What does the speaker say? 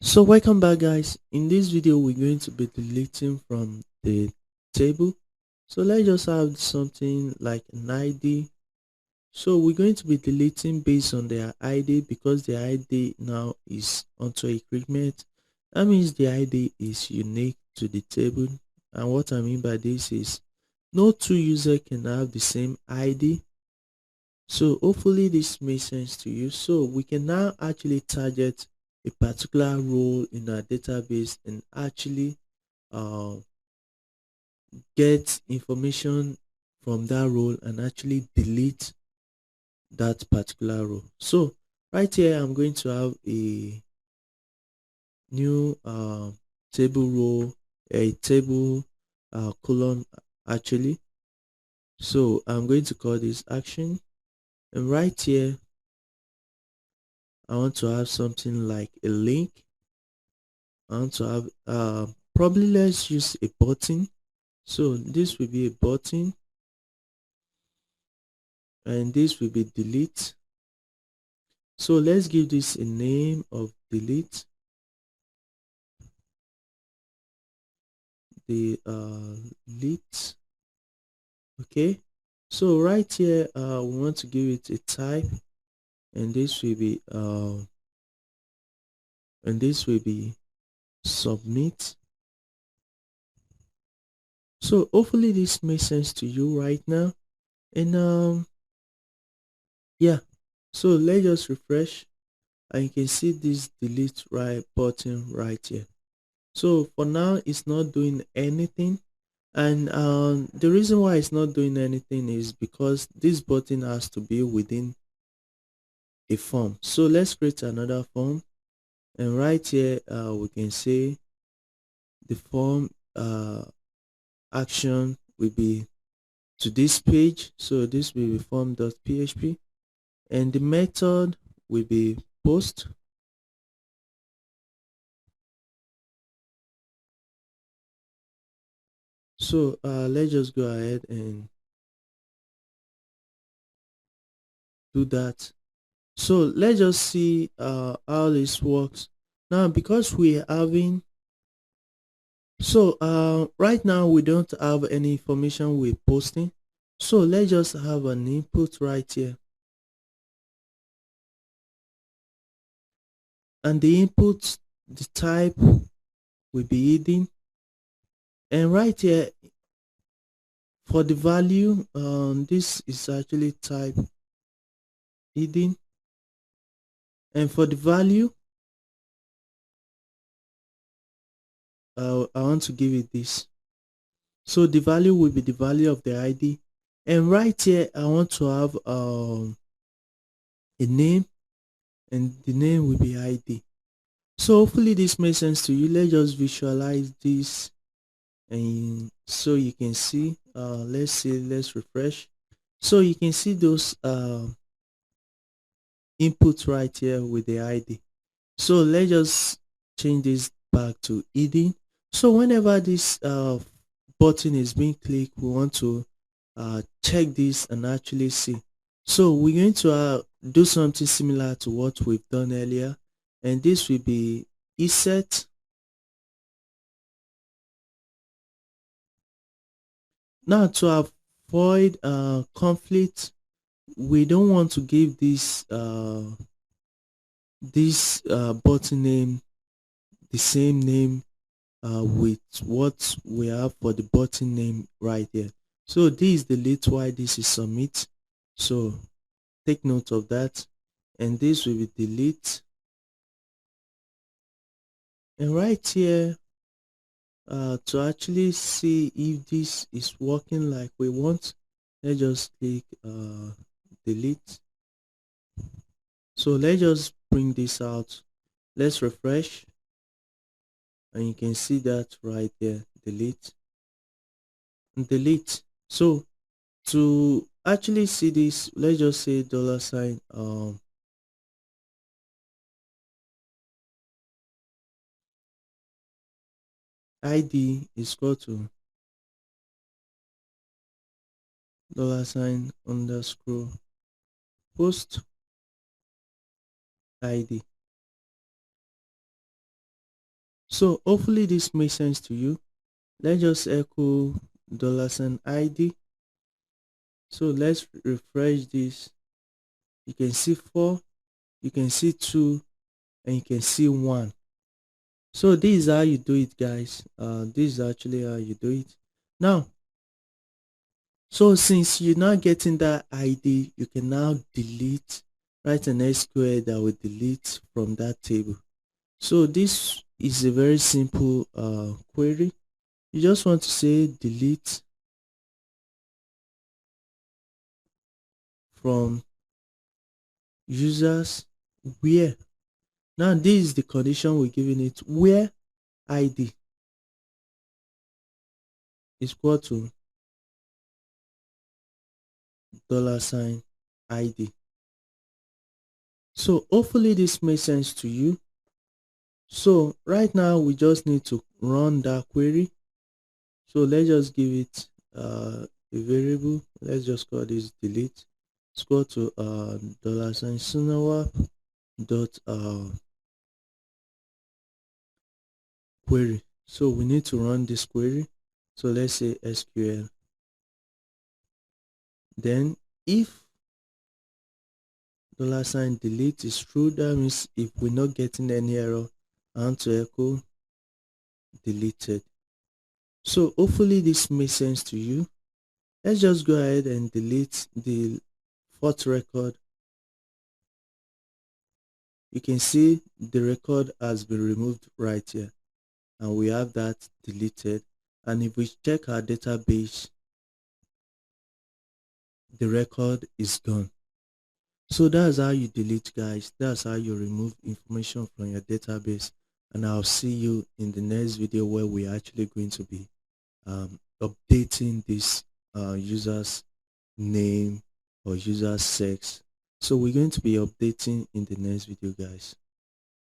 So welcome back, guys. In this video we're going to be deleting from the table. So let's just have something like an ID. So we're going to be deleting based on their ID because the ID now is onto increment. That means the ID is unique to the table. And what I mean by this is no two users can have the same ID. So hopefully this makes sense to you. So we can now actually target a particular role in our database and actually uh, get information from that role and actually delete that particular role. So right here I'm going to have a new table row, a table column actually. So I'm going to call this action, and right here I want to have something like a link. I want to have probably let's use a button. So this will be a button and this will be delete. So let's give this a name of delete. Okay, so right here we want to give it a type, and this will be submit. So hopefully this makes sense to you right now. And yeah, so let's just refresh and you can see this delete right button right here. So for now it's not doing anything, and the reason why it's not doing anything is because this button has to be within a form. So let's create another form, and right here we can say the form action will be to this page. So this will be form.php, and the method will be post. So let's just go ahead and do that. So let's just see how this works now, because we're having right now we don't have any information we're posting. So let's just have an input right here, and the input, the type will be hidden, and right here for the value this is actually type hidden, and for the value I want to give it this. So the value will be the value of the ID, and right here I want to have a name, and the name will be ID. So hopefully this makes sense to you. Let's just visualize this, and so you can see let's refresh. So you can see those inputs right here with the ID. So let's just change this back to hidden. So whenever this button is being clicked, we want to check this and actually see. So we're going to do something similar to what we've done earlier, and this will be ESET. Now to avoid conflict, we don't want to give this button name the same name with what we have for the button name right here. So this is delete while this is submit. So take note of that, and this will be delete. And right here to actually see if this is working like we want, let's just click delete. So let's just bring this out. Let's refresh, and you can see that right there, delete and delete. So to actually see this, let's just say $sign ID is equal to $sign underscore post ID. So hopefully this makes sense to you. Let's just echo $ID. So let's refresh this. You can see 4, you can see 2, and you can see 1. So this is how you do it, guys. This is actually how you do it. Now, so since you're not getting that ID, you can now write an SQL that will delete from that table. So this is a very simple query. You just want to say delete from users where. Now this is the condition we're giving it, where ID is equal to $ID. So hopefully this makes sense to you. So right now we just need to run that query. So let's just give it a variable. Let's just call this delete. It's equal to $sunwap dot query. So we need to run this query. So let's say SQL. Then if $delete is true, that means if we're not getting any error, I want to echo deleted. So hopefully this makes sense to you. Let's just go ahead and delete the 4th record. You can see the record has been removed right here, and we have that deleted. And if we check our database, the record is gone. So that's how you delete, guys. That's how you remove information from your database. And I'll see you in the next video where we're actually going to be updating this user's name or user sex. So we're going to be updating in the next video, guys.